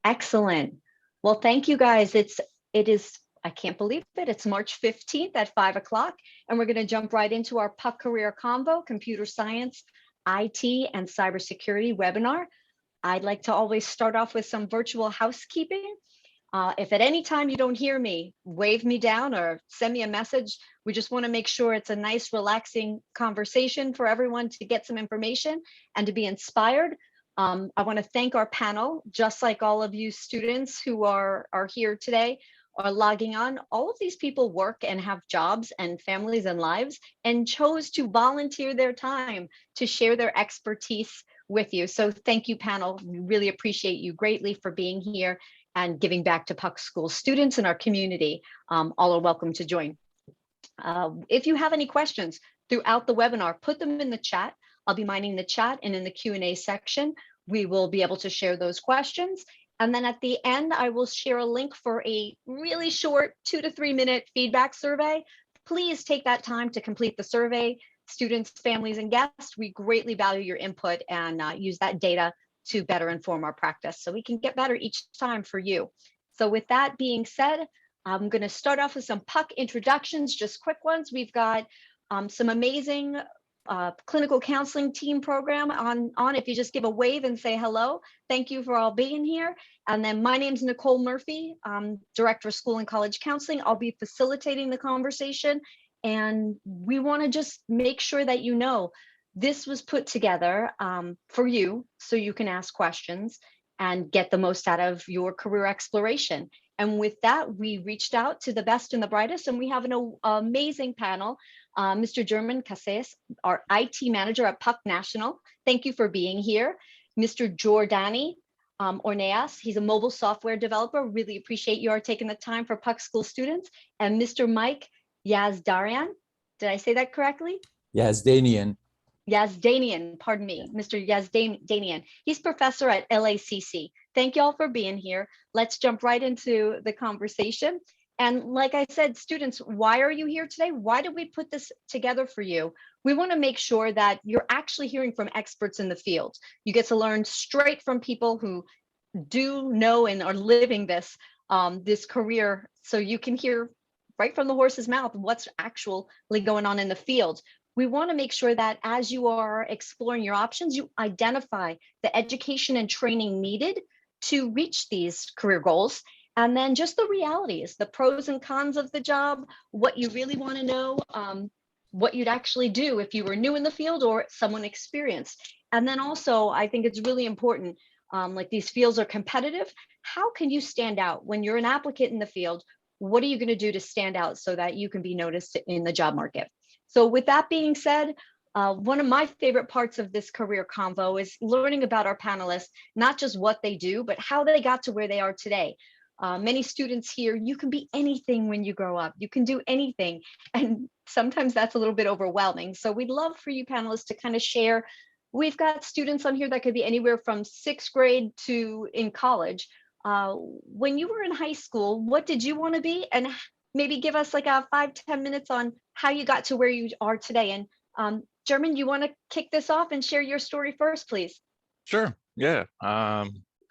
Excellent. Well, thank you guys. It is, I can't believe it. It's March 15th at 5 o'clock, and we're going to jump right into our PUC Career Convo, Computer Science, IT, and Cybersecurity webinar. I'd like to always start off with some virtual housekeeping. If at any time you don't hear me, wave me down or send me a message. We just want to make sure it's a nice, relaxing conversation for everyone to get some information and to be inspired. I want to thank our panel, just like all of you students who are here today, are logging on. All of these people work and have jobs and families and lives and chose to volunteer their time to share their expertise with you. So thank you, panel. We really appreciate you greatly for being here and giving back to PUC school students in our community. All are welcome to join. If you have any questions throughout the webinar, put them in the chat. I'll be minding the chat, and in the Q&A section, we will be able to share those questions. And then at the end, I will share a link for a really short 2 to 3 minute feedback survey. Please take that time to complete the survey. Students, families, and guests, we greatly value your input and use that data to better inform our practice so we can get better each time for you. So with that being said, I'm going to start off with some PUC introductions, just quick ones. We've got some amazing clinical counseling team program on. If you just give a wave and say hello, thank you for all being here. And then my name's Nicole Murphy, Director of School and College Counseling. I'll be facilitating the conversation, and we want to just make sure that you know this was put together for you so you can ask questions and get the most out of your career exploration. And with that, we reached out to the best and the brightest, and we have an amazing panel. Mr. German Cases, our IT manager at PUC National. Thank you for being here. Mr. Jordani Orneas, he's a mobile software developer. Really appreciate you are taking the time for PUC school students. And Mr. Mike Yazdarian, did I say that correctly? Yazdanian. Yazdanian, pardon me, Mr. Yazdanian. He's professor at LACC. Thank you all for being here. Let's jump right into the conversation. And like I said, students, why are you here today? Why did we put this together for you? We want to make sure that you're actually hearing from experts in the field. You get to learn straight from people who do know and are living this, this career, so you can hear right from the horse's mouth what's actually going on in the field. We want to make sure that as you are exploring your options, you identify the education and training needed to reach these career goals. And then just the realities, the pros and cons of the job, what you really want to know, what you'd actually do if you were new in the field or someone experienced. And then also, I think it's really important, like these fields are competitive. How can you stand out when you're an applicant in the field? What are you going to do to stand out so that you can be noticed in the job market? So with that being said, one of my favorite parts of this career convo is learning about our panelists, not just what they do, but how they got to where they are today. Many students here, you can be anything when you grow up. You can do anything. And sometimes that's a little bit overwhelming. So we'd love for you panelists to kind of share. We've got students on here that could be anywhere from 6th grade to in college. When you were in high school, what did you want to be? And maybe give us like a 5-10 minutes on how you got to where you are today. And German, you want to kick this off and share your story first, please? Sure. Yeah.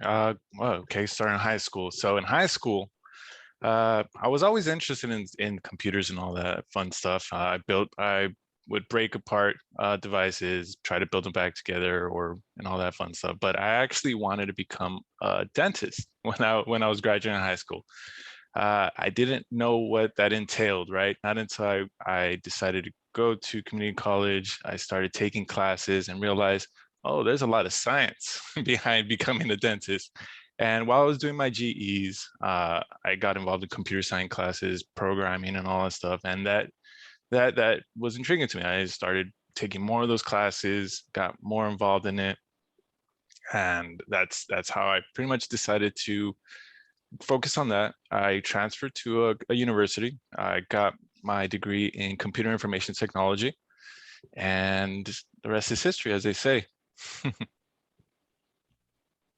Well, okay, starting in high school. So in high school, I was always interested in computers and all that fun stuff. I would break apart devices, try to build them back together, and all that fun stuff. But I actually wanted to become a dentist when I was graduating high school. I didn't know what that entailed, right? Not until I decided to go to community college. I started taking classes and realized, oh, there's a lot of science behind becoming a dentist. And while I was doing my GEs, I got involved in computer science classes, programming, and all that stuff. And that was intriguing to me. I started taking more of those classes, got more involved in it, and that's how I pretty much decided to focus on that. I transferred to a university. I got my degree in computer information technology, and the rest is history, as they say.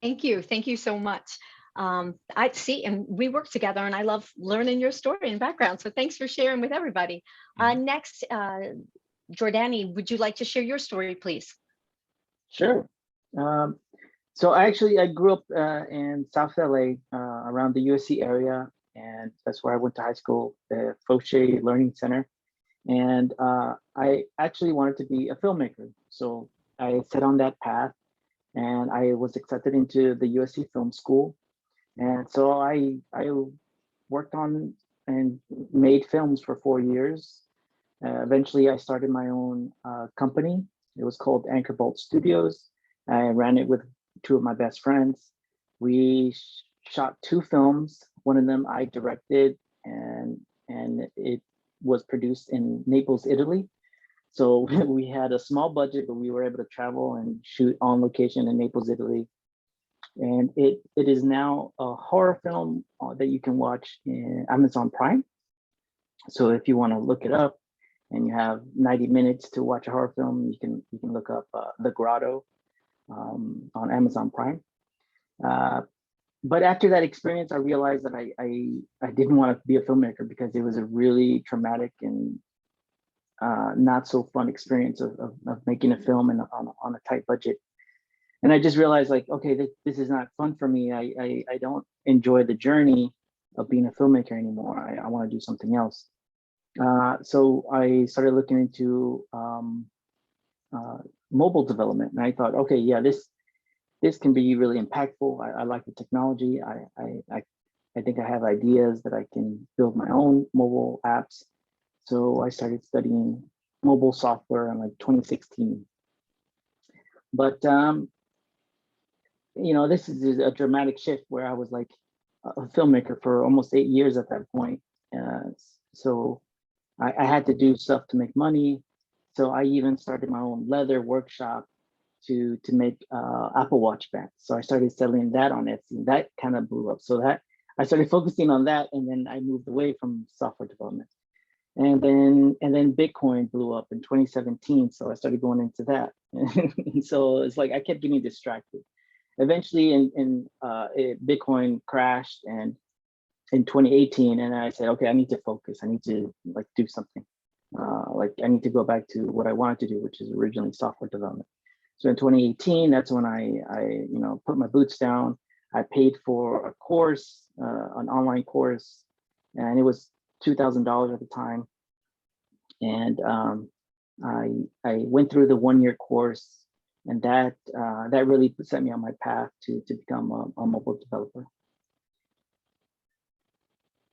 Thank you so much. I see, and we work together, and I love learning your story and background. So thanks for sharing with everybody. Next, Jordani, would you like to share your story, please? Sure. So I grew up in South LA, around the USC area, and that's where I went to high school, the Fauché Learning Center. And I actually wanted to be a filmmaker. So I set on that path, and I was accepted into the USC Film School. And so I worked on and made films for 4 years. Eventually, I started my own company. It was called Anchor Bolt Studios. I ran it with two of my best friends. We shot two films. One of them I directed, and it was produced in Naples, Italy. So we had a small budget, but we were able to travel and shoot on location in Naples, Italy. And it is now a horror film that you can watch in Amazon Prime. So if you want to look it up and you have 90 minutes to watch a horror film, you can look up The Grotto on Amazon Prime. But after that experience, I realized that I didn't want to be a filmmaker because it was a really traumatic and not so fun experience of making a film and on a tight budget. And I just realized, like, okay, this is not fun for me. I don't enjoy the journey of being a filmmaker anymore. I want to do something else. So I started looking into mobile development, and I thought, okay, yeah, this can be really impactful. I like the technology. I think I have ideas that I can build my own mobile apps. So I started studying mobile software in like 2016. But you know, this is a dramatic shift where I was like a filmmaker for almost 8 years at that point. So I had to do stuff to make money. So I even started my own leather workshop to make Apple Watch bands. So I started selling that on Etsy. That kind of blew up. So that I started focusing on that, and then I moved away from software development. And then Bitcoin blew up in 2017. So I started going into that. And so it's like I kept getting distracted. Eventually, Bitcoin crashed and in 2018, and I said, okay, I need to focus. I need to like do something. Like I need to go back to what I wanted to do, which is originally software development. So in 2018, that's when I put my boots down. I paid for a course, an online course, and it was $2,000 at the time. And I went through the 1-year course, and that really set me on my path to become a mobile developer.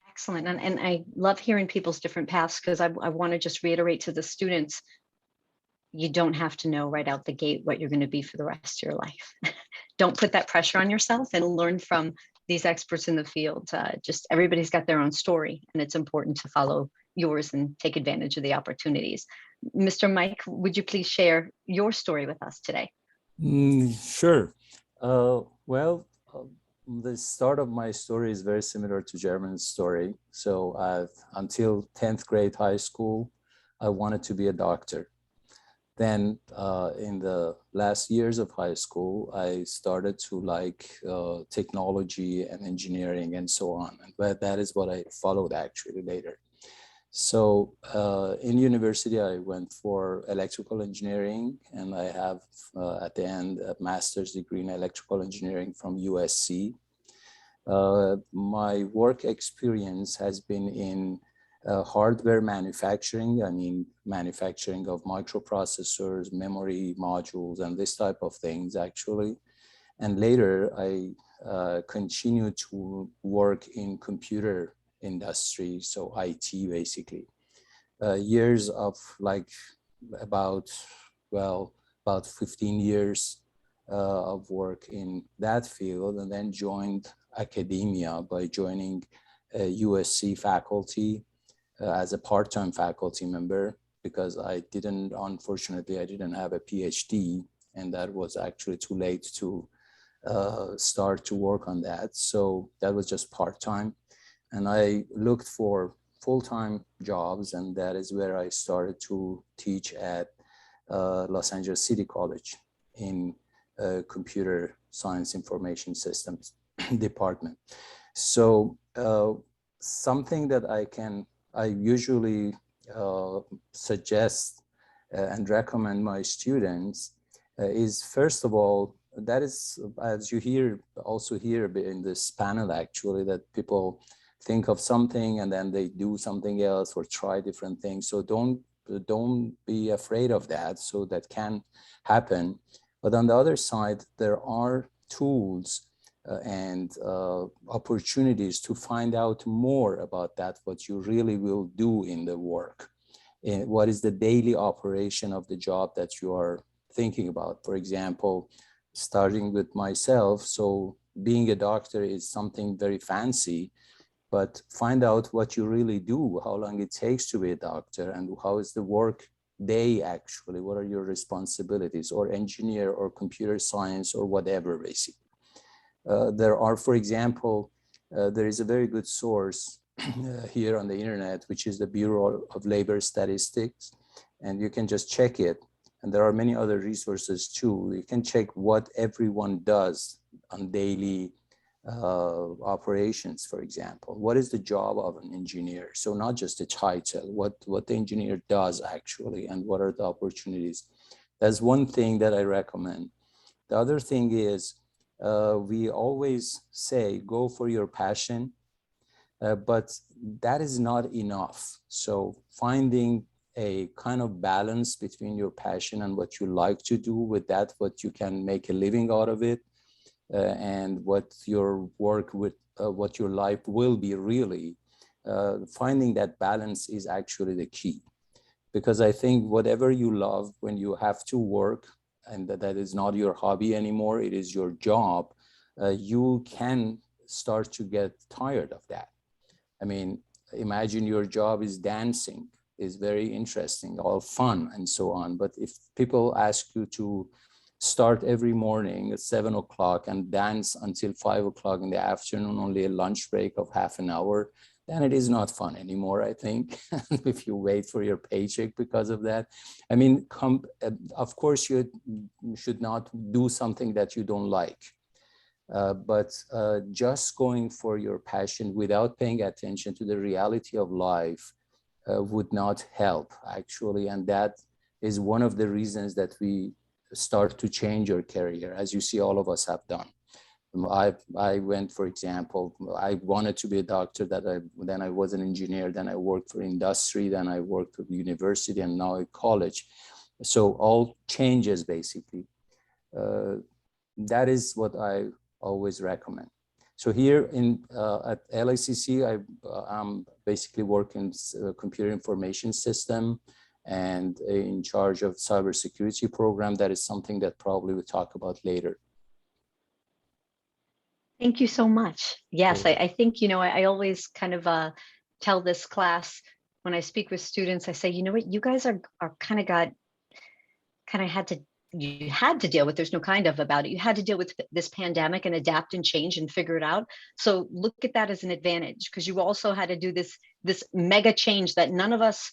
Excellent. And I love hearing people's different paths, because I want to just reiterate to the students, you don't have to know right out the gate what you're going to be for the rest of your life. Don't put that pressure on yourself, and learn from these experts in the field. Just everybody's got their own story, and it's important to follow yours and take advantage of the opportunities. Mr. Mike, would you please share your story with us today? Sure. Well, the start of my story is very similar to German's story. So until 10th grade high school, I wanted to be a doctor. Then in the last years of high school, I started to like technology and engineering and so on. But that is what I followed actually later. So in university, I went for electrical engineering, and I have at the end a master's degree in electrical engineering from USC. My work experience has been in hardware manufacturing. I mean, manufacturing of microprocessors, memory modules, and this type of things actually. And later I continued to work in computer industry, so IT basically. Years of like about 15 years of work in that field, and then joined academia by joining USC faculty as a part-time faculty member, because unfortunately, I didn't have a PhD, and that was actually too late to start to work on that. So that was just part-time. And I looked for full-time jobs, and that is where I started to teach at Los Angeles City College in computer science information systems department. So something that I usually suggest and recommend my students is, first of all, that is, as you hear, also hear in this panel, actually, that people think of something and then they do something else or try different things. So don't be afraid of that. So that can happen. But on the other side, there are tools and opportunities to find out more about that, what you really will do in the work. And what is the daily operation of the job that you are thinking about? For example, starting with myself, so being a doctor is something very fancy, but find out what you really do, how long it takes to be a doctor, and how is the work day actually, what are your responsibilities, or engineer or computer science or whatever, basically. There are, for example, there is a very good source here on the internet, which is the Bureau of Labor Statistics, and you can just check it. And there are many other resources too. You can check what everyone does on daily operations, for example. What is the job of an engineer? So not just the title, what the engineer does actually, and what are the opportunities. That's one thing that I recommend. The other thing is, we always say, go for your passion, but that is not enough. So finding a kind of balance between your passion and what you like to do with that, what you can make a living out of it, and what your work with, what your life will be really, finding that balance is actually the key. Because I think whatever you love, when you have to work, and that is not your hobby anymore, it is your job, you can start to get tired of that. I mean, imagine your job is dancing, is very interesting, all fun and so on. But if people ask you to start every morning at 7 o'clock and dance until 5 o'clock in the afternoon, only a lunch break of half an hour, then it is not fun anymore, I think, if you wait for your paycheck because of that. I mean, of course, you should not do something that you don't like. But just going for your passion without paying attention to the reality of life would not help, actually. And that is one of the reasons that we start to change your career, as you see all of us have done. I went, for example, I wanted to be a doctor, then I was an engineer, then I worked for industry, then I worked for the university, and now at college. So all changes, basically. That is what I always recommend. So here at LICC, I'm basically working computer information system and in charge of cybersecurity program. That is something that probably we'll talk about later. Thank you so much. Yes, I think, I always kind of tell this class when I speak with students, I say, you know what, you guys are you had to deal with, there's no kind of about it. You had to deal with this pandemic and adapt and change and figure it out. So look at that as an advantage, because you also had to do this mega change that none of us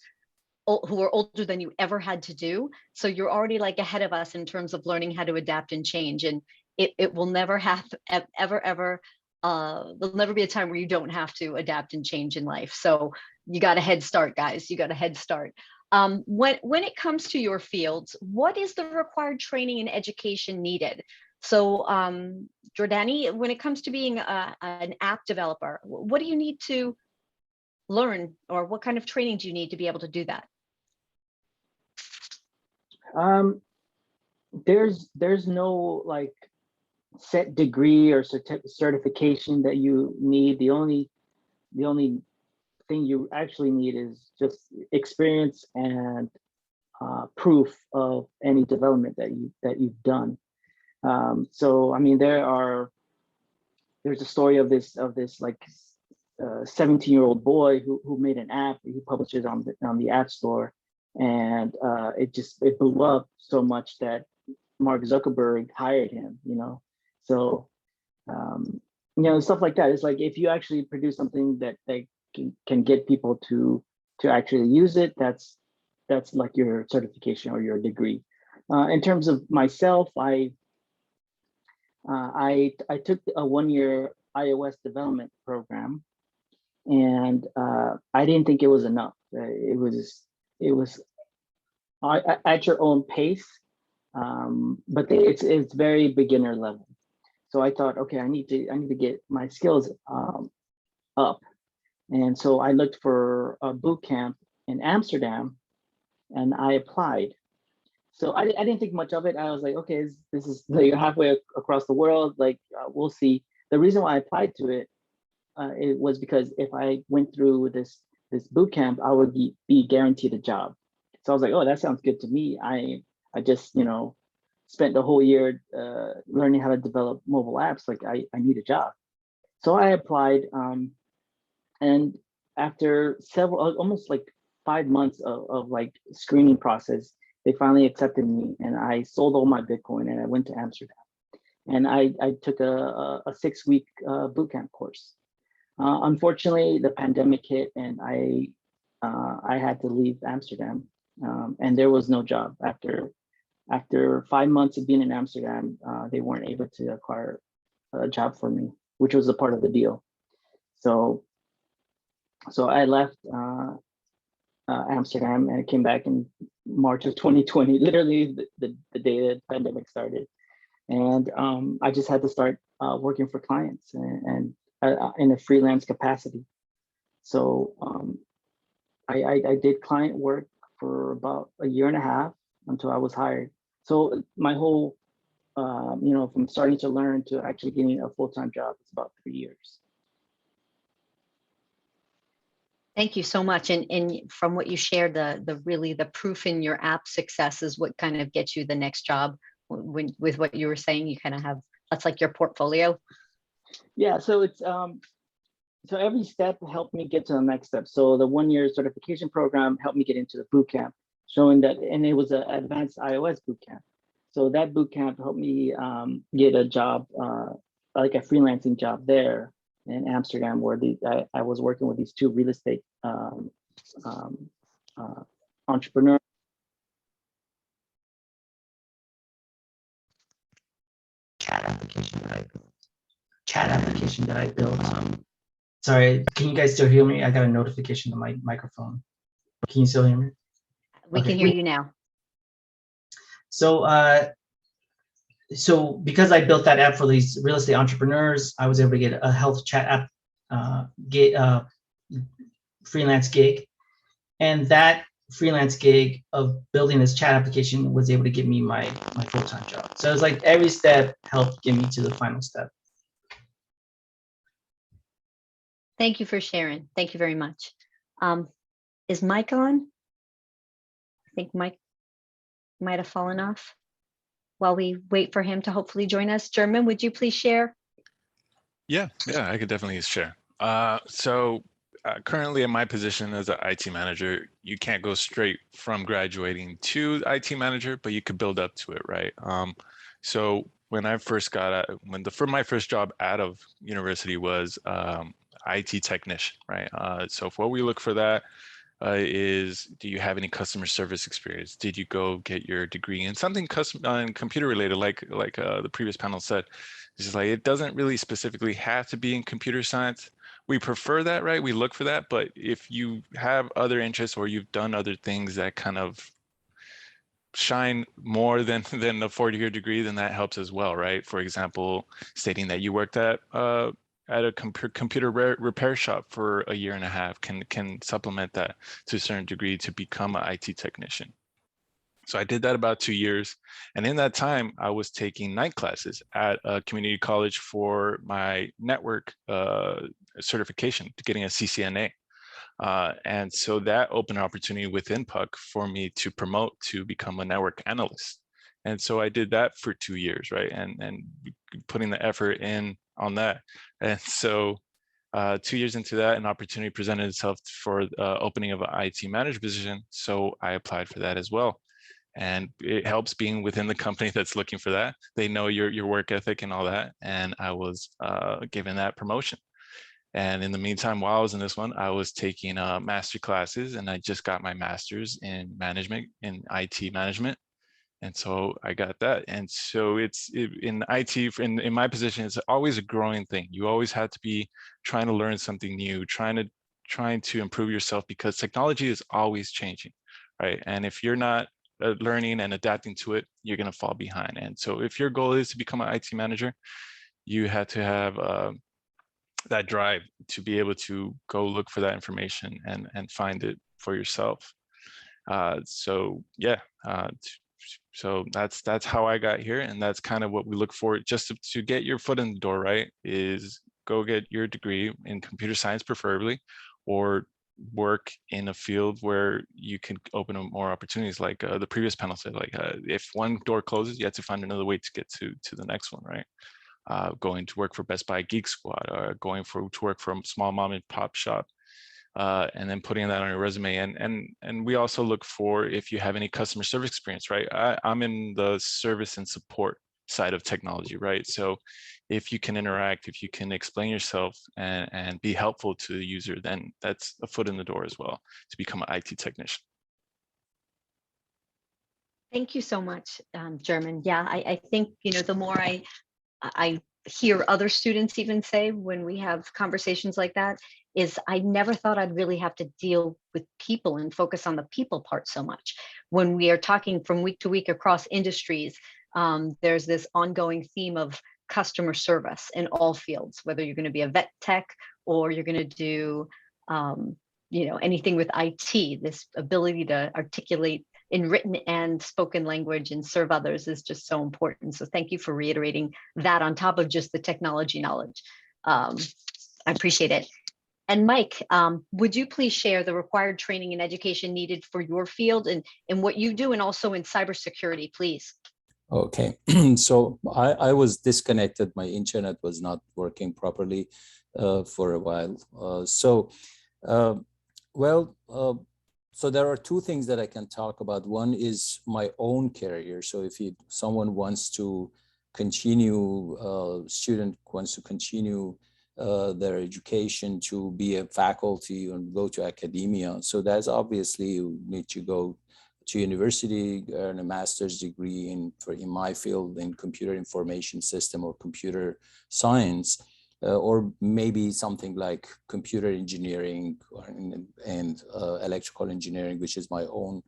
who are older than you ever had to do. So you're already like ahead of us in terms of learning how to adapt and change. And it will never have ever there'll never be a time where you don't have to adapt and change in life. So you got a head start, guys. You got a head start. When it comes to your fields, what is the required training and education needed? So Jordani, when it comes to being an app developer, what do you need to learn, or what kind of training do you need to be able to do that? There's no like set degree or certification that you need. The only thing you actually need is just experience and proof of any development that you've done. So I mean, there's a story of this like 17-year-old boy who made an app. He published it on the App Store, and it blew up so much that Mark Zuckerberg hired him. So stuff like that. It's like if you actually produce something that can get people to actually use it, that's like your certification or your degree. In terms of myself, I took a 1-year iOS development program, and I didn't think it was enough. It was at your own pace. but it's very beginner level. So I thought, okay, I need to get my skills up. And so I looked for a boot camp in Amsterdam, and I applied. So I didn't think much of it. I was like, okay, this is like halfway across the world. Like, we'll see. The reason why I applied to it, it was because if I went through this boot camp, I would be guaranteed a job. So I was like, oh, that sounds good to me. I just, spent the whole year learning how to develop mobile apps. Like, I need a job. So I applied, and after almost like 5 months of like screening process, they finally accepted me, and I sold all my Bitcoin and I went to Amsterdam. And I took a 6-week boot camp course. Unfortunately, the pandemic hit, and I had to leave Amsterdam, and there was no job after 5 months of being in Amsterdam. They weren't able to acquire a job for me, which was a part of the deal. So I left Amsterdam, and I came back in March of 2020, literally the day the pandemic started. And I just had to start working for clients and in a freelance capacity. So I did client work for about 1.5 years until I was hired. So my whole, from starting to learn to actually getting a full-time job is about 3 years. Thank you so much. And from what you shared, the proof in your app success is what kind of gets you the next job. With what you were saying, you kind of have, that's like your portfolio. Yeah. So it's so every step helped me get to the next step. So the 1-year certification program helped me get into the boot camp, showing that, and it was an advanced iOS boot camp. So that boot camp helped me get a job, like a freelancing job there in Amsterdam, where I was working with these 2 real estate entrepreneurs. Chat application that I built. Sorry, can you guys still hear me? I got a notification on my microphone. Can you still hear me? We can hear you now. So so because I built that app for these real estate entrepreneurs, I was able to get a health chat app, freelance gig. And that freelance gig of building this chat application was able to give me my full-time job. So it was like every step helped get me to the final step. Thank you for sharing. Thank you very much. Is Mike on? I think Mike might have fallen off while we wait for him to hopefully join us. German, would you please share? Yeah, I could definitely share. Currently in my position as an IT manager, you can't go straight from graduating to IT manager, but you could build up to it, right? So when I first my first job out of university was IT technician, right? So if what we look for that is, do you have any customer service experience? Did you go get your degree in something computer related, like the previous panel said? It's just like, it doesn't really specifically have to be in computer science. We prefer that, right? We look for that, but if you have other interests or you've done other things that kind of shine more than a 4-year degree, then that helps as well, right? For example, stating that you worked at a computer repair shop for 1.5 years can supplement that to a certain degree to become an IT technician. So I did that about 2 years. And in that time, I was taking night classes at a community college for my network certification, to getting a CCNA. And so that opened an opportunity within PUC for me to promote to become a network analyst. And so I did that for 2 years, right? And putting the effort in on that. And so 2 years into that, an opportunity presented itself for opening of an IT manager position. So I applied for that as well. And it helps being within the company that's looking for that. They know your work ethic and all that. And I was given that promotion. And in the meantime, while I was in this one, I was taking master classes, and I just got my master's in management, in IT management. And so I got that. And so in IT, in my position, it's always a growing thing. You always have to be trying to learn something new, trying to improve yourself, because technology is always changing, right? And if you're not learning and adapting to it, you're going to fall behind. And so if your goal is to become an IT manager, you have to have that drive to be able to go look for that information and find it for yourself. So yeah, so that's how I got here, and that's kind of what we look for, just to get your foot in the door, right? Is go get your degree in computer science, preferably, or work in a field where you can open up more opportunities. Like the previous panel said, like if one door closes, you have to find another way to get to the next one, right? Going to work for Best Buy Geek Squad, or going to work for a small mom and pop shop, and then putting that on your resume. And we also look for if you have any customer service experience, right? I'm in the service and support side of technology, right? So if you can interact, if you can explain yourself and be helpful to the user, then that's a foot in the door as well to become an IT technician. Thank you so much, German. Yeah, I think, the more I hear other students even say when we have conversations like that, is I never thought I'd really have to deal with people and focus on the people part so much. When we are talking from week to week across industries, there's this ongoing theme of customer service in all fields, whether you're going to be a vet tech or you're going to do anything with IT. This ability to articulate in written and spoken language and serve others is just so important. So thank you for reiterating that on top of just the technology knowledge. I appreciate it. And Mike, would you please share the required training and education needed for your field and what you do, and also in cybersecurity, please? Okay, so I was disconnected. My internet was not working properly for a while. So there are two things that I can talk about. One is my own career. So if someone wants to continue, student wants to continue their education to be a faculty and go to academia. So that's obviously you need to go to university, earn a master's degree in my field in computer information system or computer science. Or maybe something like computer engineering and electrical engineering, which is my own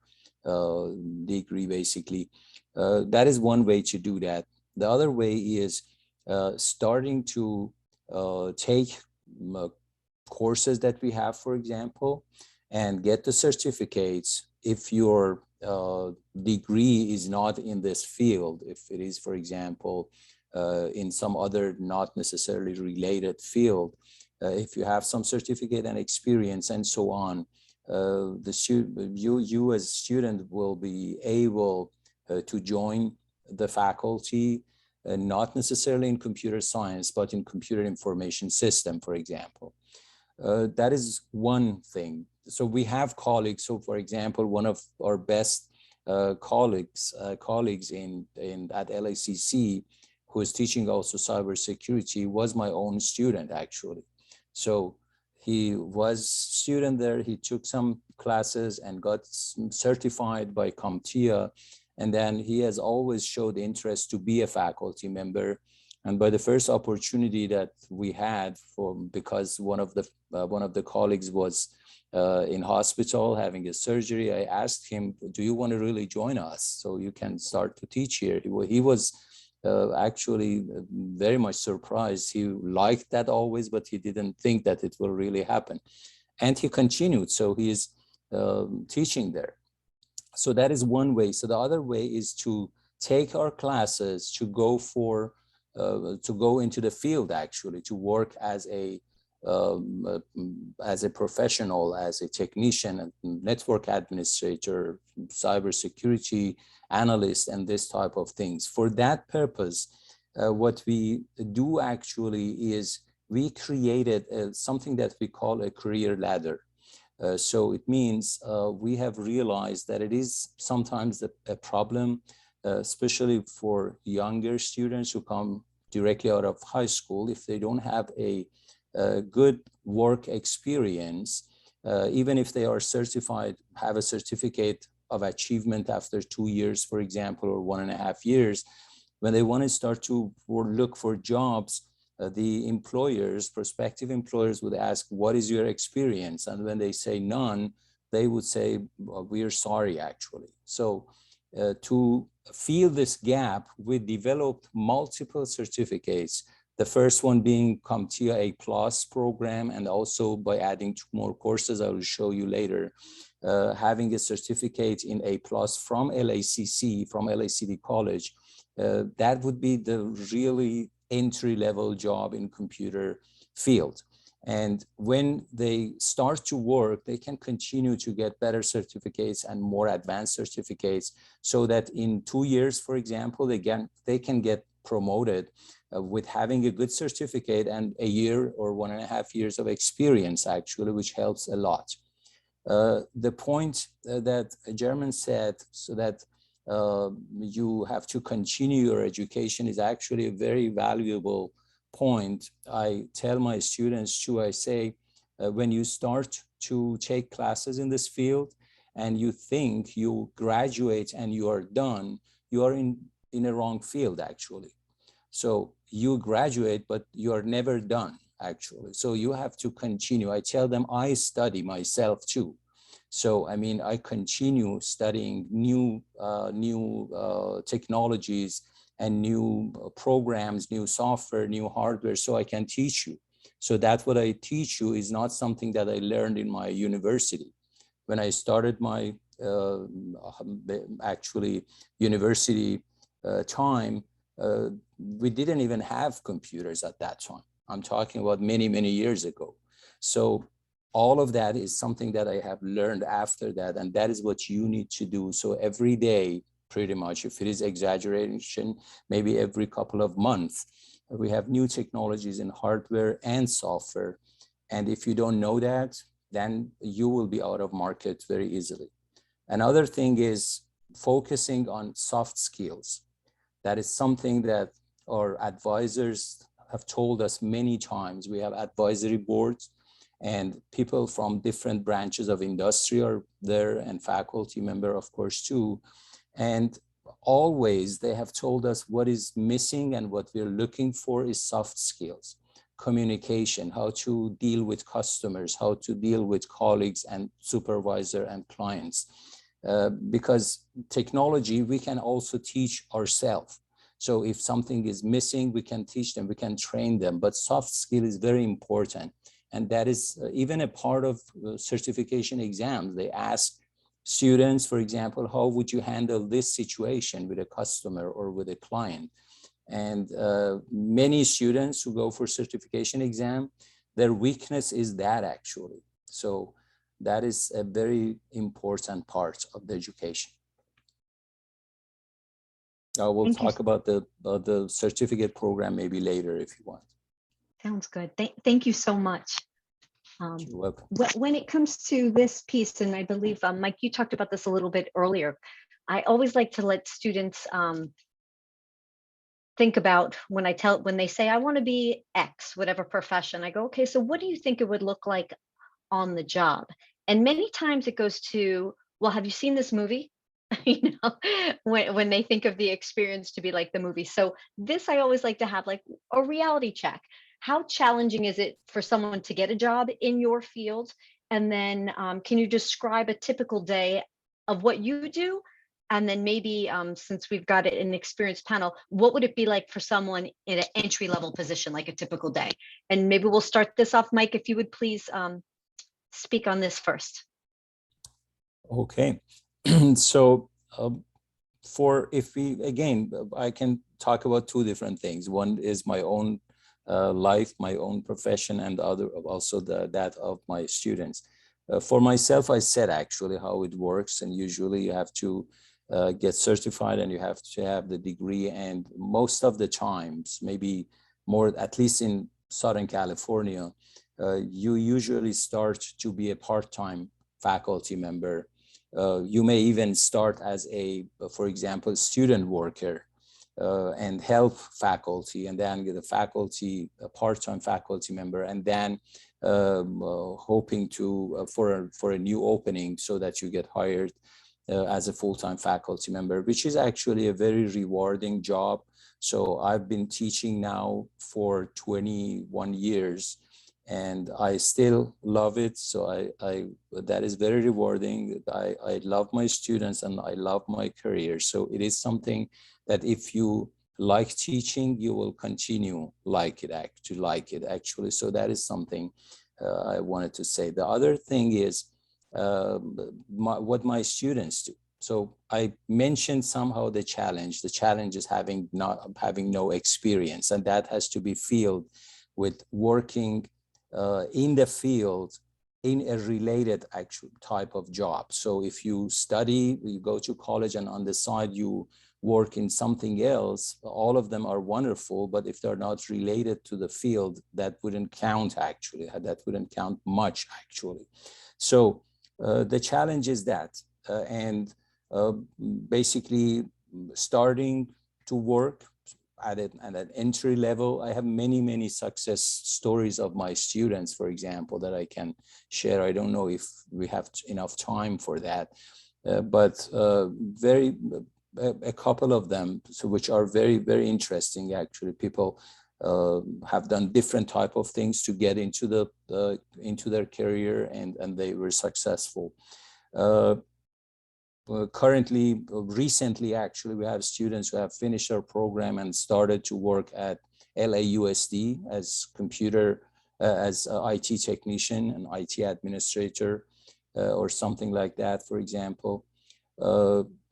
degree, basically. That is one way to do that. The other way is starting to take courses that we have, for example, and get the certificates. If your degree is not in this field, if it is, for example, in some other not necessarily related field, if you have some certificate and experience and so on, you as a student will be able to join the faculty, not necessarily in computer science, but in computer information system, for example. That is one thing. So we have colleagues. So for example, one of our best colleagues at LACC, who is teaching also cybersecurity, was my own student, actually. So he was student there. He took some classes and got certified by CompTIA. And then he has always showed interest to be a faculty member. And by the first opportunity that we had, because one of the colleagues was in hospital having a surgery, I asked him, do you want to really join us so you can start to teach here? He was actually very much surprised. He liked that always, but he didn't think that it will really happen. And he continued, so he is teaching there. So that is one way. So the other way is to take our classes to go into the field, actually, to work as a professional, as a technician, a network administrator, cybersecurity analyst, and this type of things. For that purpose, what we do actually is we created something that we call a career ladder. So it means we have realized that it is sometimes a problem, especially for younger students who come directly out of high school. If they don't have a good work experience, even if they are certified, have a certificate of achievement after 2 years, for example, or 1.5 years, when they want to start to look for jobs, the employers, prospective employers would ask, what is your experience? And when they say none, they would say, well, we are sorry, actually. So to fill this gap, we developed multiple certificates. The first one being CompTIA A+ program, and also by adding 2 more courses I will show you later, having a certificate in A+ from LACC, from LACD College. That would be the really entry-level job in computer field. And when they start to work, they can continue to get better certificates and more advanced certificates, so that in 2 years, for example, they can get promoted with having a good certificate and a year or 1.5 years of experience, actually, which helps a lot. The point that German said, so that you have to continue your education, is actually a very valuable point. I tell my students too, I say, when you start to take classes in this field and you think you graduate and you are done, you are in a wrong field, actually. So you graduate, but you are never done, actually. So you have to continue. I tell them I study myself too. So, I mean, I continue studying new technologies and new programs, new software, new hardware, so I can teach you. So that's what I teach you is not something that I learned in my university. When I started my actually university time, we didn't even have computers at that time. I'm talking about many, many years ago. So all of that is something that I have learned after that, and that is what you need to do. So every day, pretty much, if it is exaggeration, maybe every couple of months, we have new technologies in hardware and software. And if you don't know that, then you will be out of market very easily. Another thing is focusing on soft skills. That is something that our advisors have told us many times. We have advisory boards, and people from different branches of industry are there, and faculty member, of course, too. And always they have told us what is missing and what we're looking for is soft skills, communication, how to deal with customers, how to deal with colleagues and supervisor and clients. Because technology, we can also teach ourselves. So if something is missing, we can teach them, we can train them, but soft skill is very important. And that is even a part of certification exams. They ask students, for example, how would you handle this situation with a customer or with a client? And many students who go for certification exam, their weakness is that, actually. So that is a very important part of the education. I will talk about the certificate program maybe later if you want. Sounds good. Thank you so much. You're welcome. When it comes to this piece, and I believe, Mike, you talked about this a little bit earlier, I always like to let students think about when they say, I want to be X, whatever profession, I go, okay, so what do you think it would look like on the job? And many times it goes to, well, have you seen this movie? You know, when they think of the experience to be like the movie. So this, I always like to have like a reality check. How challenging is it for someone to get a job in your field? And then can you describe a typical day of what you do? And then maybe since we've got an experienced panel, what would it be like for someone in an entry-level position, like a typical day? And maybe we'll start this off, Mike, if you would please speak on this first. Okay. So I can talk about 2 different things. One is my own life, my own profession, and also that of my students. For myself, I said actually how it works, and usually you have to get certified and you have to have the degree, and most of the times, maybe more, at least in Southern California, you usually start to be a part-time faculty member. You may even start as for example, student worker and help faculty, and then get a part-time faculty member, and then hoping to for a new opening so that you get hired as a full-time faculty member, which is actually a very rewarding job. So I've been teaching now for 21 years, and I still love it. So that is very rewarding. I love my students and I love my career. So it is something that if you like teaching, you will continue to like it actually. So that is something I wanted to say. The other thing is what my students do. So I mentioned somehow the challenge. The challenge is having no experience, and that has to be filled with working in the field in a related actual type of job. So if you study, you go to college, and on the side you work in something else, all of them are wonderful, but if they're not related to the field, that wouldn't count actually. That wouldn't count much actually. So the challenge is that, and basically starting to work at an entry level. I have many success stories of my students, for example, that I can share. I don't know if we have enough time for that, but a couple of them, so which are very interesting actually. People have done different type of things to get into into their career, and they were successful. Recently, actually, we have students who have finished our program and started to work at LAUSD as as a IT technician and IT administrator, or something like that, for example.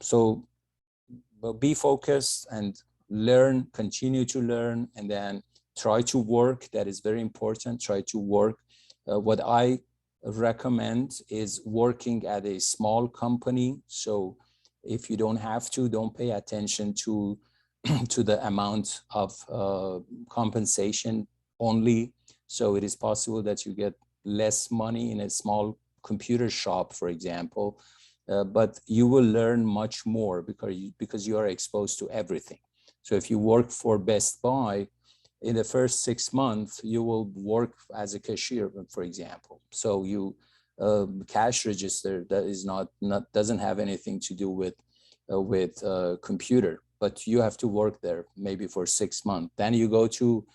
So be focused and learn, continue to learn, and then try to work. That is very important. Try to work. What I recommend is working at a small company. So if you don't have to, don't pay attention to to the amount of compensation only. So it is possible that you get less money in a small computer shop, for example, but you will learn much more because you are exposed to everything. So if you work for Best Buy, in the first 6 months, you will work as a cashier, for example. So you cash register, that is doesn't have anything to do with computer, but you have to work there maybe for 6 months. Then you go to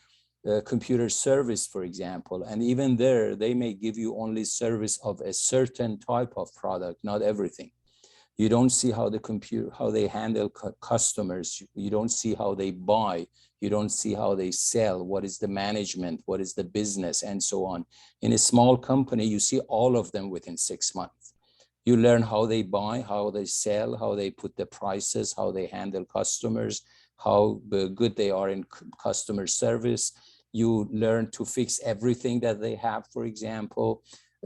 computer service, for example, and even there they may give you only service of a certain type of product, not everything. You don't see how they handle customers. You don't see how they buy. You don't see how they sell. What is the management? What is the business, and so on. In a small company, you see all of them within 6 months. You learn how they buy, how they sell, how they put the prices, how they handle customers, how good they are in customer service. You learn to fix everything that they have, for example.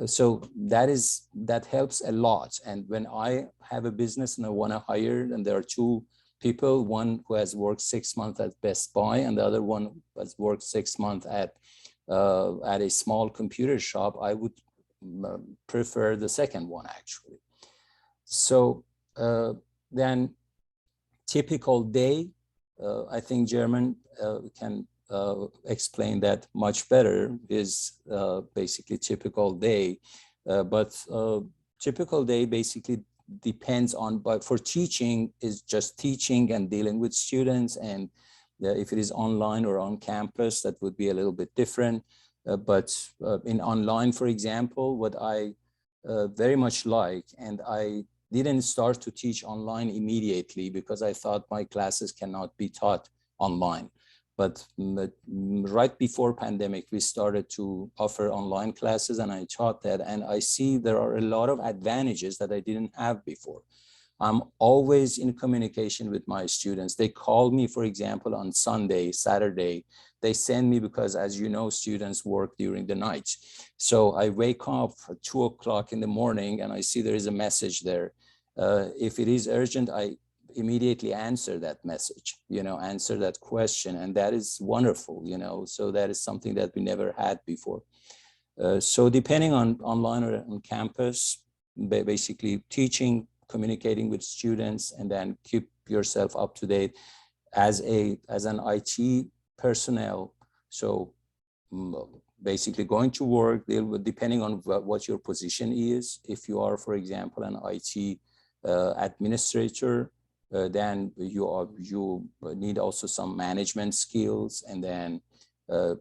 So that helps a lot. And when I have a business and I want to hire, and there are two people, one who has worked 6 months at Best Buy and the other one has worked 6 months at a small computer shop, I would prefer the second one actually. So then typical day, I think German can explain that much better, is basically typical day. But typical day basically depends on, but for teaching is just teaching and dealing with students. And if it is online or on campus, that would be a little bit different. But in online, for example, what I very much like, and I didn't start to teach online immediately because I thought my classes cannot be taught online. But right before pandemic, we started to offer online classes, and I taught that. And I see there are a lot of advantages that I didn't have before. I'm always in communication with my students. They call me, for example, on Sunday, Saturday. They send me, because as you know, students work during the night. So I wake up at 2 o'clock in the morning and I see there is a message there. If it is urgent, I immediately answer that message, answer that question. And that is wonderful, so that is something that we never had before. So depending on online or on campus, basically teaching, communicating with students, and then keep yourself up to date as an IT personnel. So basically going to work, depending on what your position is. If you are, for example, an IT administrator, then you need also some management skills, and then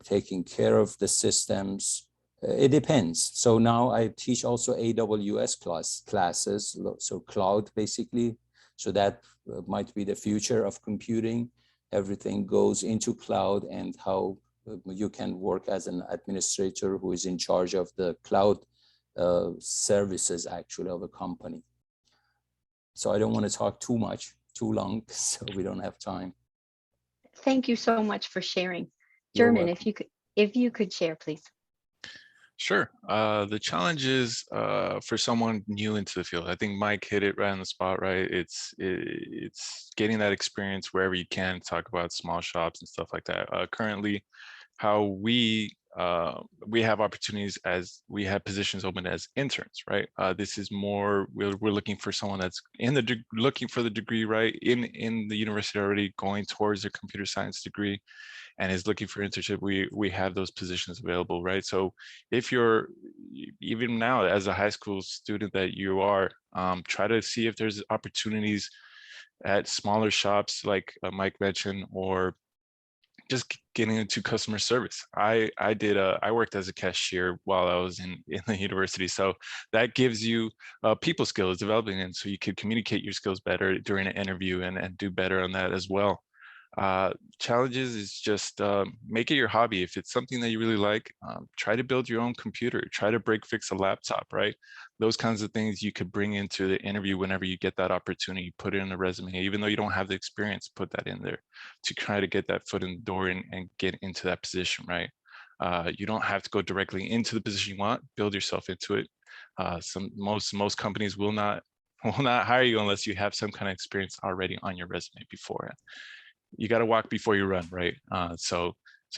taking care of the systems, It depends. So now I teach also AWS classes, so cloud basically. So that might be the future of computing. Everything goes into cloud, and how you can work as an administrator who is in charge of the cloud services actually of a company. So I don't want to talk too long, so we don't have time. Thank you so much for sharing. You're German, welcome. if you could share, please. Sure. The challenges for someone new into the field, I think Mike hit it right on the spot, right? It's getting that experience wherever you can, talk about small shops and stuff like that. Currently, how we have opportunities as we have positions open as interns, right? This is more, we're looking for someone that's looking for the degree, right? In the university already, going towards a computer science degree, and is looking for internship. We have those positions available, right? So if you're, even now as a high school student that you are, try to see if there's opportunities at smaller shops like Mike mentioned, or just getting into customer service. I worked as a cashier while I was in the university. So that gives you people skills developing, and so you could communicate your skills better during an interview and do better on that as well. Challenges is just make it your hobby. If it's something that you really like, try to build your own computer, try to break fix a laptop, right? Those kinds of things you could bring into the interview whenever you get that opportunity. Put it in the resume, even though you don't have the experience, put that in there to try to get that foot in the door and get into that position, right? You don't have to go directly into the position you want. Build yourself into it. Most companies will not hire you unless you have some kind of experience already on your resume beforehand. You got to walk before you run, right? So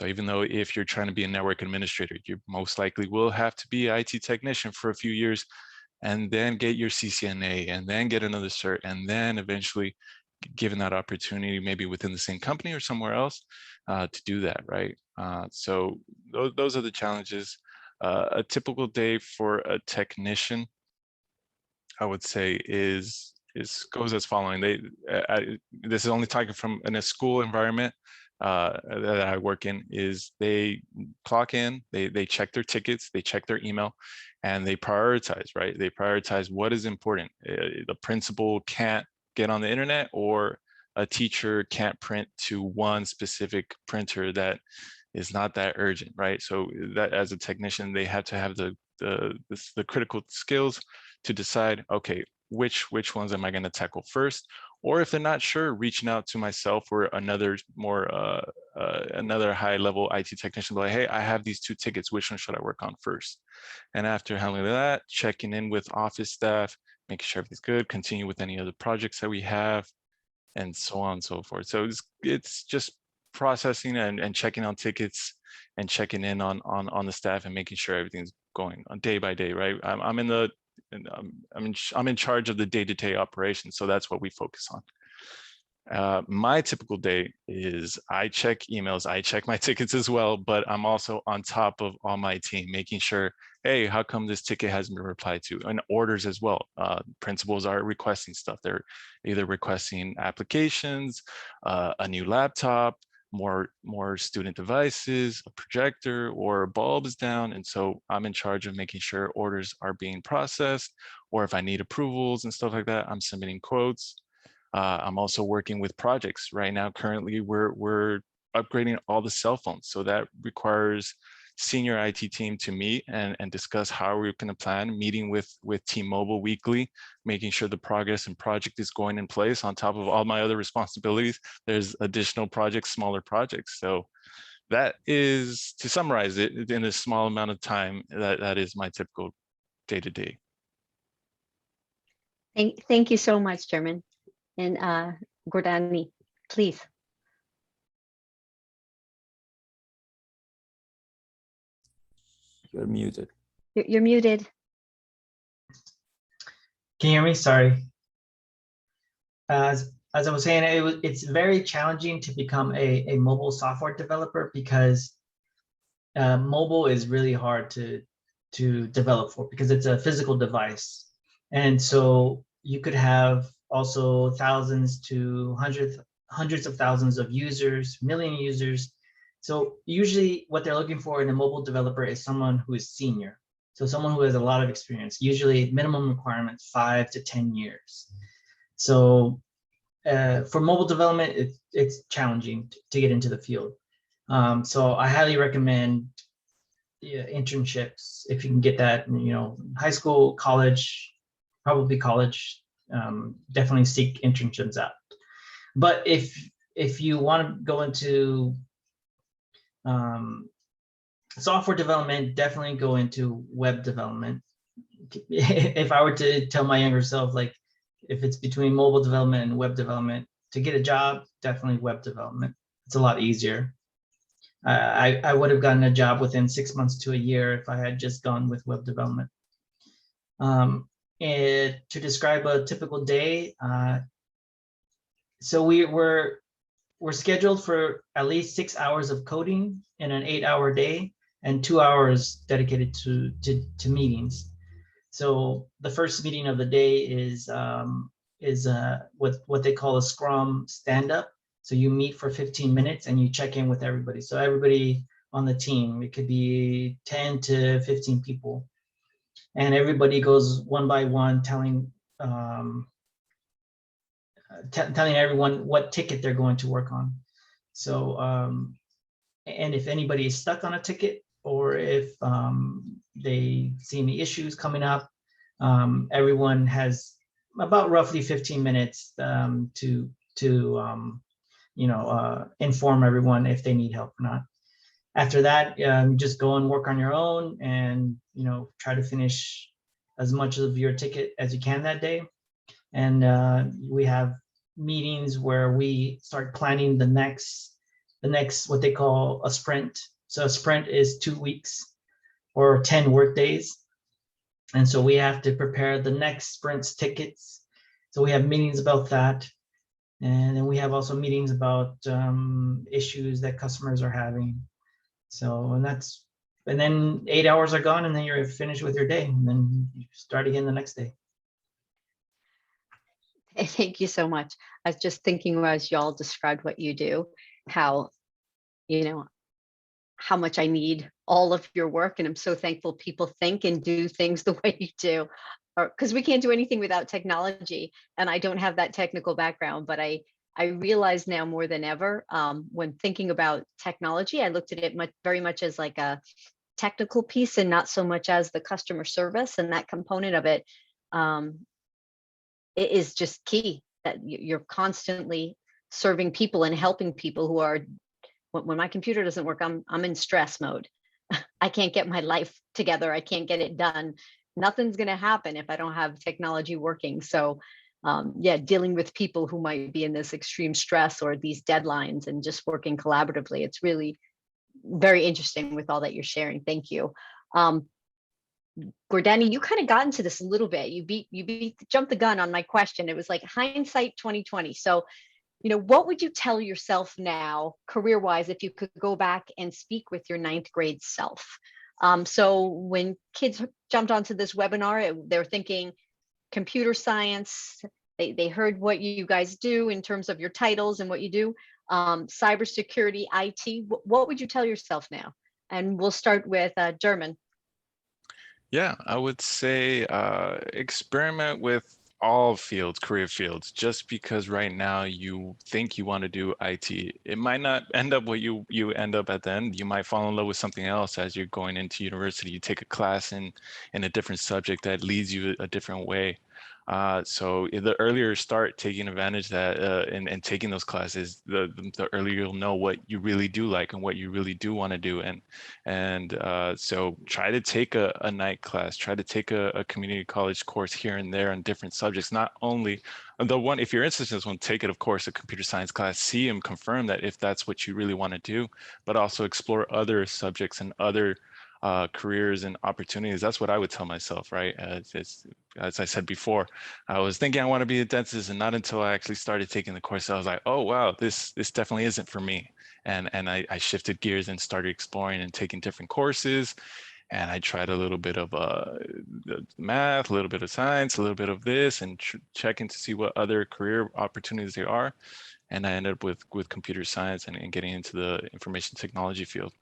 even though if you're trying to be a network administrator, you most likely will have to be an IT technician for a few years, and then get your CCNA, and then get another cert, and then eventually given that opportunity, maybe within the same company or somewhere else, to do that, right? So those are the challenges. A typical day for a technician, I would say, goes as following. This is only talking from in a school environment that I work in. Is they clock in, they check their tickets, they check their email, and they prioritize, right? They prioritize what is important. The principal can't get on the internet, or a teacher can't print to one specific printer that is not that urgent, right? So that as a technician, they have to have the critical skills to decide, okay, which ones am I going to tackle first? Or if they're not sure, reaching out to myself or another another high level IT technician, like, hey, I have these 2 tickets, which one should I work on first? And after handling that, checking in with office staff, making sure everything's good, continue with any other projects that we have, and so on and so forth. So it's just processing and checking on tickets and checking in on the staff and making sure everything's going on day by day, right? I'm in charge of the day-to-day operations, so that's what we focus on. My typical day is I check emails, I check my tickets as well, but I'm also on top of all my team, making sure, hey, how come this ticket hasn't been replied to? And orders as well. Principals are requesting stuff. They're either requesting applications, a new laptop, more student devices, a projector, or a bulb is down. And so I'm in charge of making sure orders are being processed, or if I need approvals and stuff like that, I'm submitting quotes. I'm also working with projects right now. Currently, we're upgrading all the cell phones. So that requires senior IT team to meet and discuss how we're going to plan, meeting with T-Mobile weekly, making sure the progress and project is going in place. On top of all my other responsibilities, there's additional projects, smaller projects. So that is, to summarize it in a small amount of time, that is my typical day-to-day. Thank you so much, German. And Gordani, please. You're muted. You're muted. Can you hear me? Sorry. As I was saying, it's very challenging to become a mobile software developer, because mobile is really hard to develop for, because it's a physical device. And so you could have also thousands to hundreds of thousands of users, million users, So usually what they're looking for in a mobile developer is someone who is senior. So someone who has a lot of experience, usually minimum requirements 5 to 10 years. So for mobile development, it's challenging to get into the field. So I highly recommend internships if you can get that, high school, college, probably college, definitely seek internships out. But if you want to go into software development, definitely go into web development. If I were to tell my younger self, like if it's between mobile development and web development, to get a job, definitely web development. It's a lot easier. I would have gotten a job within 6 months to a year if I had just gone with web development. And to describe a typical day, so we're scheduled for at least 6 hours of coding in an 8-hour day and 2 hours dedicated to meetings. So the first meeting of the day is what they call a Scrum stand-up. So you meet for 15 minutes and you check in with everybody. So everybody on the team, it could be 10 to 15 people, and everybody goes one by one telling everyone what ticket they're going to work on. So and if anybody is stuck on a ticket, or if they see any issues coming up, everyone has about roughly 15 minutes to inform everyone if they need help or not. After that, just go and work on your own and try to finish as much of your ticket as you can that day. And we have meetings where we start planning the next what they call a sprint. So a sprint is 2 weeks or 10 work days. And so we have to prepare the next sprint's tickets. So we have meetings about that. And then we have also meetings about issues that customers are having. So, and then 8 hours are gone, and then you're finished with your day, and then you start again the next day. Thank you so much. I was just thinking as y'all described what you do, how much I need all of your work. And I'm so thankful people think and do things the way you do, because we can't do anything without technology. And I don't have that technical background, but I realize now more than ever, when thinking about technology, I looked at it very much as like a technical piece and not so much as the customer service, and that component of it. It is just key that you're constantly serving people and helping people who are, when my computer doesn't work, I'm in stress mode. I can't get my life together. I can't get it done. Nothing's going to happen if I don't have technology working. So dealing with people who might be in this extreme stress or these deadlines and just working collaboratively, it's really very interesting with all that you're sharing. Thank you. Gordani, you kind of got into this a little bit. You jumped the gun on my question. It was like hindsight 2020. So, what would you tell yourself now, career-wise, if you could go back and speak with your 9th grade self? So when kids jumped onto this webinar, they're thinking computer science. They heard what you guys do in terms of your titles and what you do, cybersecurity, IT. What would you tell yourself now? And we'll start with German. Yeah, I would say experiment with all fields, career fields. Just because right now you think you want to do IT, it might not end up what you end up at the end. You might fall in love with something else as you're going into university. You take a class in a different subject that leads you a different way. So the earlier you start taking advantage of that and taking those classes, the earlier you'll know what you really do like and what you really do want to do. And so try to take a night class, try to take a community college course here and there on different subjects. Not only the one, if you're interested in this one, take it, of course, a computer science class, see and confirm that if that's what you really want to do, but also explore other subjects and other careers and opportunities. That's what I would tell myself, right? As I said before, I was thinking I want to be a dentist, and not until I actually started taking the course, I was like, oh, wow, this definitely isn't for me. And I shifted gears and started exploring and taking different courses. And I tried a little bit of math, a little bit of science, a little bit of this, and checking to see what other career opportunities there are. and I ended up with computer science and getting into the information technology field.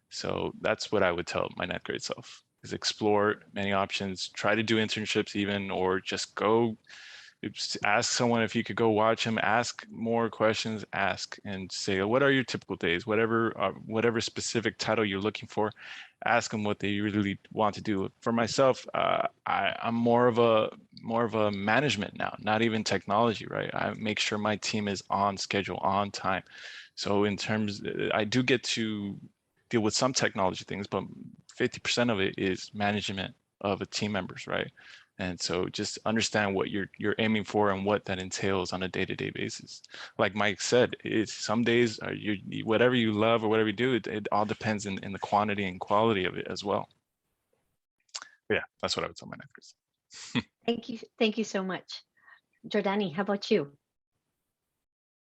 So that's what I would tell my ninth grade self, is explore many options, try to do internships even, or just go ask someone if you could go watch him, ask more questions, ask and say, what are your typical days? Whatever specific title you're looking for, ask them what they really want to do. For myself, I'm more of a management now, not even technology, right? I make sure my team is on schedule, on time. So in terms, I do get to deal with some technology things, but 50% of it is management of a team members, right? And so just understand what you're aiming for and what that entails on a day-to-day basis. Like Mike said, it's some days are whatever you love or whatever you do, it all depends in the quantity and quality of it as well. But yeah, that's what I would tell my ninth graders. Thank you so much. Jordani, how about you?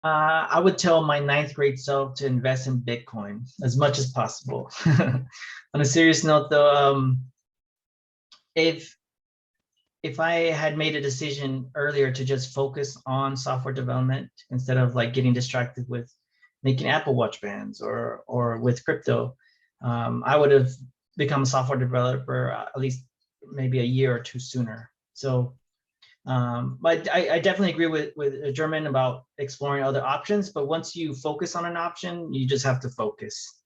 I would tell my ninth grade self to invest in Bitcoin as much as possible. On a serious note, though, if I had made a decision earlier to just focus on software development instead of like getting distracted with making Apple Watch bands or with crypto, I would have become a software developer at least maybe a year or two sooner. So, but I definitely agree with German about exploring other options. But once you focus on an option, you just have to focus.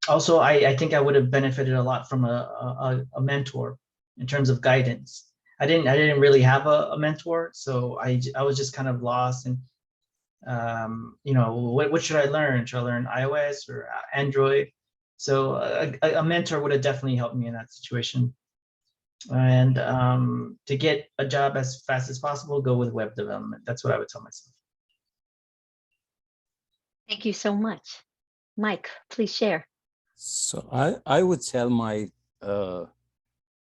Also, I think I would have benefited a lot from a mentor in terms of guidance. I didn't really have a mentor, so I was just kind of lost. And you know, what should I learn? Should I learn iOS or Android? So a mentor would have definitely helped me in that situation. And to get a job as fast as possible, go with web development. That's what I would tell myself. Thank you so much. Mike, please share. So I would tell my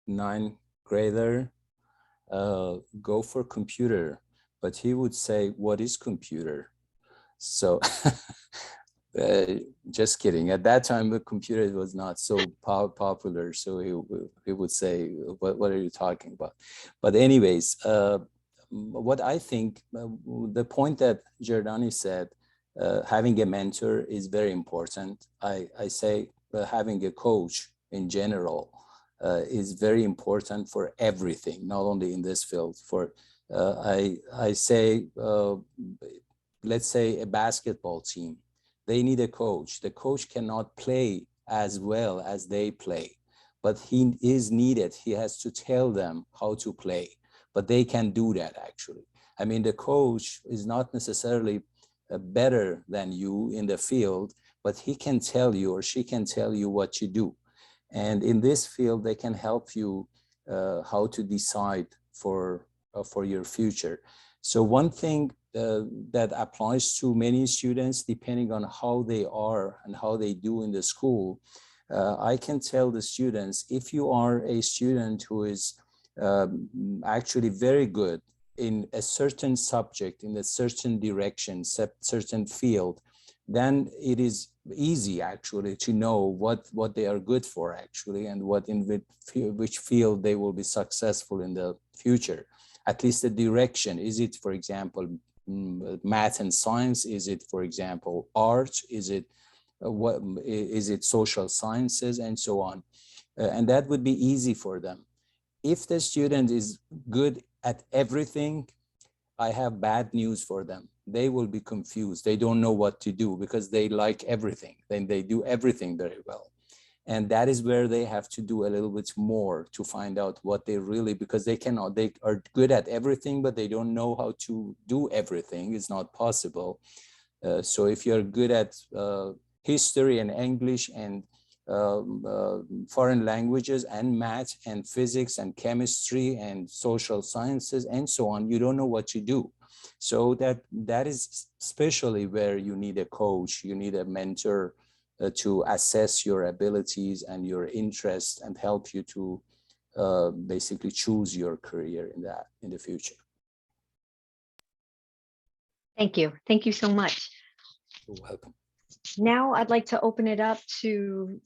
ninth grader, go for computer, but he would say, what is computer? So just kidding. At that time, the computer was not so popular. So he would say, what are you talking about? But anyways, what I think, the point that Giordani said, having a mentor is very important. I say having a coach in general is very important for everything, not only in this field. For I say, let's say a basketball team, they need a coach. The coach cannot play as well as they play, but he is needed. He has to tell them how to play, but they can do that actually. I mean, the coach is not necessarily better than you in the field, but he can tell you or she can tell you what you do. And in this field, they can help you how to decide for your future. So one thing that applies to many students, depending on how they are and how they do in the school, I can tell the students, if you are a student who is actually very good in a certain subject, in a certain direction, certain field, then it is easy actually to know what they are good for actually, and what in which field they will be successful in the future. At least the direction. Is it, for example, math and science? Is it, for example, art? Is it what is it social sciences, and so on? And that would be easy for them. If the student is good at everything, I have bad news for them. They will be confused. They don't know what to do because they like everything. Then they do everything very well. And that is where they have to do a little bit more to find out what they really, because they are good at everything, but they don't know how to do everything. It's not possible. So if you're good at history and English and foreign languages and math and physics and chemistry and social sciences and so on, you don't know what to do. So that is especially where you need a coach, you need a mentor to assess your abilities and your interests and help you to basically choose your career in the future. Thank you. Thank you so much. You're welcome. Now I'd like to open it up to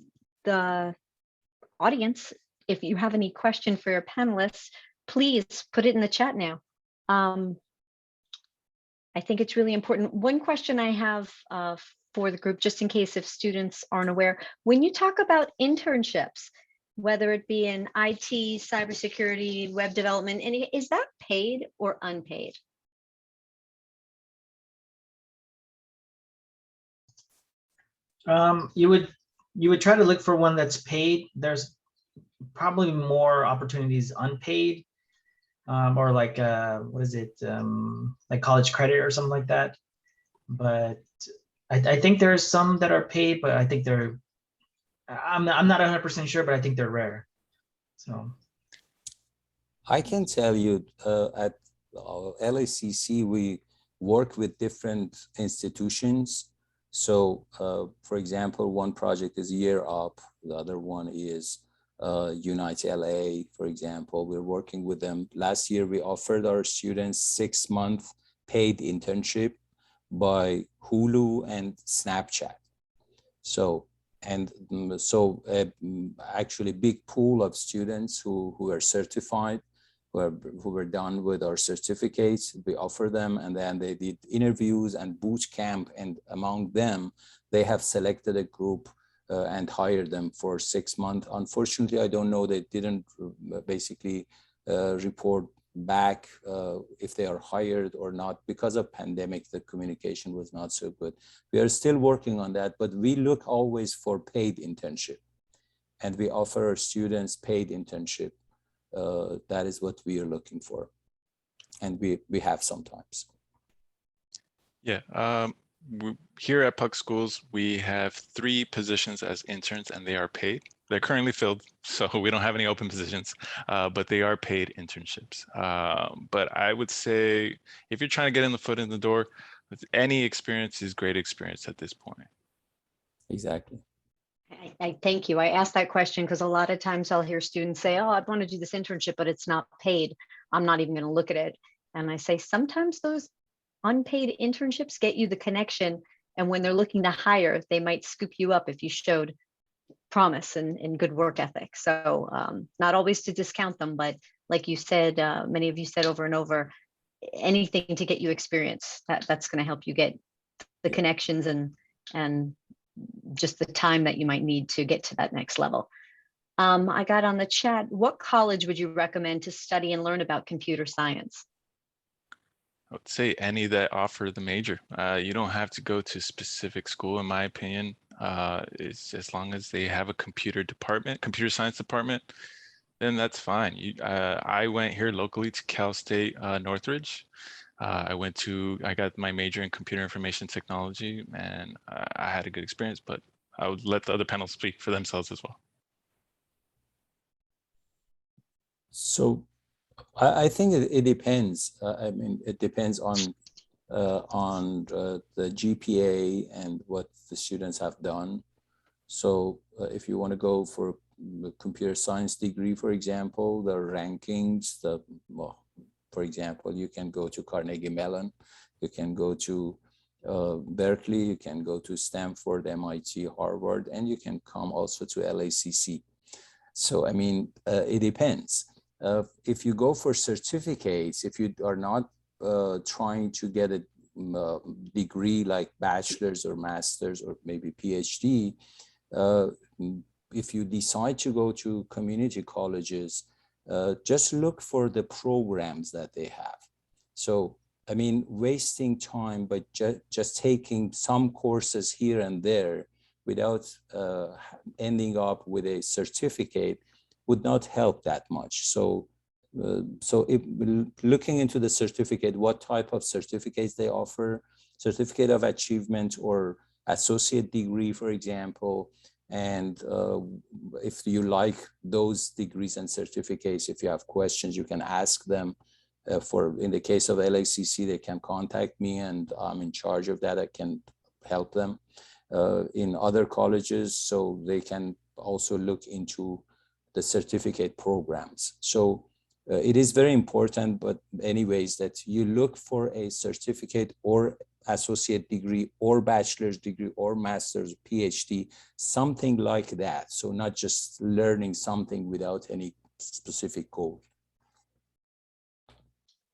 the audience. If you have any question for your panelists, please put it in the chat now. I think it's really important. One question I have for the group, just in case if students aren't aware, when you talk about internships, whether it be in IT, cybersecurity, web development, is that paid or unpaid? You would try to look for one that's paid. There's probably more opportunities unpaid, or like what is it, like college credit or something like that. But I think there's some that are paid, but I think they're, I'm not 100% sure, but I think they're rare. So I can tell you at LACC, we work with different institutions. So for example, one project is Year Up, the other one is Unite LA, for example. We're working with them. Last year, we offered our students 6-month paid internship by Hulu and Snapchat. So, and so actually big pool of students who are certified, who were done with our certificates, we offer them, and then they did interviews and boot camp, and among them, they have selected a group and hired them for 6 months. Unfortunately, I don't know, they didn't basically report back if they are hired or not. Because of pandemic, the communication was not so good. We are still working on that, but we look always for paid internship, and we offer our students paid internship. That is what we are looking for, and we have sometimes. Yeah, here at PUC Schools, we have 3 positions as interns, and they are paid. They're currently filled, so we don't have any open positions, but they are paid internships. But I would say if you're trying to get in the foot in the door, any experience is great experience at this point. Exactly. I thank you. I asked that question because a lot of times I'll hear students say, oh, I want to do this internship, but it's not paid. I'm not even going to look at it. And I say, sometimes those unpaid internships get you the connection. And when they're looking to hire, they might scoop you up if you showed promise and good work ethic. So not always to discount them, but like you said, many of you said over and over, anything to get you experience, that's going to help you get the connections and just the time that you might need to get to that next level. I got on the chat, what college would you recommend to study and learn about computer science? I would say any that offer the major. You don't have to go to a specific school, in my opinion. It's as long as they have a computer science department, then that's fine. I went here locally to Cal State Northridge. I got my major in computer information technology, and I had a good experience, but I would let the other panels speak for themselves as well. So I think it depends. I mean, it depends on the GPA and what the students have done. So if you want to go for the computer science degree, for example, the rankings, for example, you can go to Carnegie Mellon, you can go to Berkeley, you can go to Stanford, MIT, Harvard, and you can come also to LACC. So, I mean, it depends. If you go for certificates, if you are not trying to get a degree like bachelor's or master's or maybe PhD, if you decide to go to community colleges, just look for the programs that they have. So, I mean, wasting time by just taking some courses here and there without ending up with a certificate would not help that much. So, if looking into the certificate, what type of certificates they offer, certificate of achievement or associate degree, for example, and if you like those degrees and certificates, if you have questions, you can ask them. In the case of LACC, they can contact me, and I'm in charge of that. I can help them. In other colleges, so they can also look into the certificate programs. So it is very important, but anyways, that you look for a certificate or associate degree or bachelor's degree or master's, PhD, something like that. So not just learning something without any specific goal.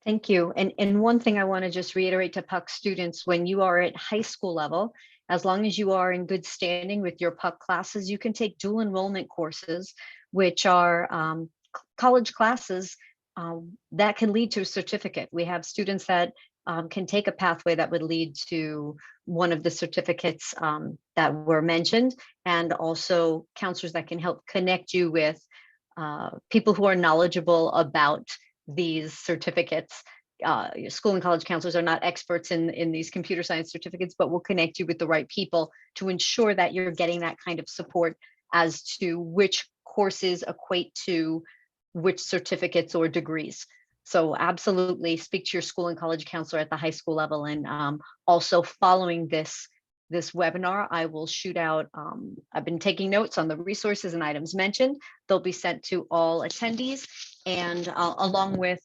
Thank you. And one thing I want to just reiterate to PUC students, when you are at high school level, as long as you are in good standing with your PUC classes, you can take dual enrollment courses, which are college classes that can lead to a certificate. We have students that can take a pathway that would lead to one of the certificates that were mentioned, and also counselors that can help connect you with people who are knowledgeable about these certificates. School and college counselors are not experts in these computer science certificates, but will connect you with the right people to ensure that you're getting that kind of support as to which courses equate to which certificates or degrees. So absolutely speak to your school and college counselor at the high school level. And also following this webinar, I will shoot out, I've been taking notes on the resources and items mentioned. They'll be sent to all attendees, and along with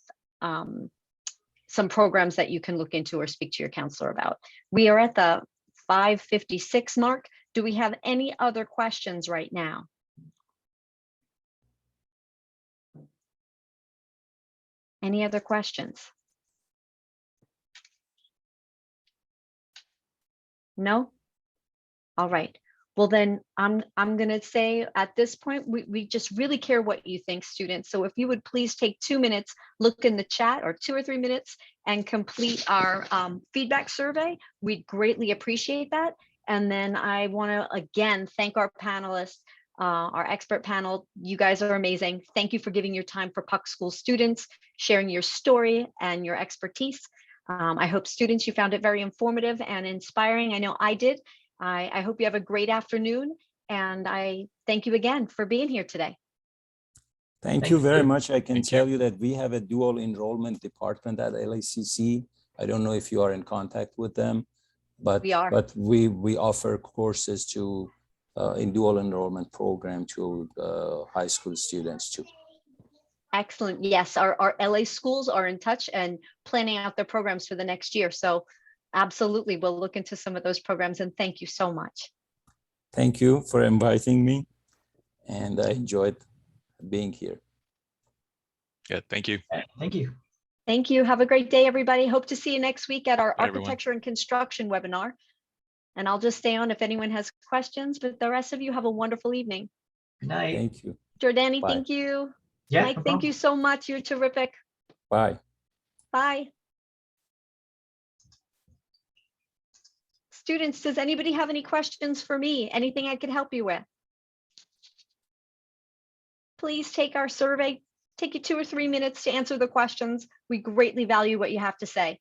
some programs that you can look into or speak to your counselor about. We are at the 5:56 mark. Do we have any other questions right now? Any other questions? No? All right. Well, then I'm going to say at this point, we just really care what you think, students. So if you would please take 2 minutes, look in the chat, or 2 or 3 minutes, and complete our feedback survey, we'd greatly appreciate that. And then I want to again thank our panelists, our expert panel. You guys are amazing. Thank you for giving your time for PUC school students, sharing your story and your expertise. I hope students, you found it very informative and inspiring. I know I did. I hope you have a great afternoon, and I thank you again for being here today. Thank you very you. much. I can Thank tell you that we have a dual enrollment department at LACC. I don't know if you are in contact with them, but We are. we offer courses to in dual enrollment program to high school students too. Excellent. Yes, our LA schools are in touch and planning out their programs for the next year. So absolutely, we'll look into some of those programs, and thank you so much. Thank you for inviting me, and I enjoyed being here. Yeah, thank you. Thank you. Thank you. Have a great day, everybody. Hope to see you next week at our Bye, everyone. architecture and construction webinar. And I'll just stay on if anyone has questions, but the rest of you have a wonderful evening. Good night. Thank you. Jordani, Bye. thank you. Yeah, Mike, no thank you problem. so much. You're terrific. Bye. Bye. Students, does anybody have any questions for me? Anything I could help you with? Please take our survey. Take you 2 or 3 minutes to answer the questions. We greatly value what you have to say.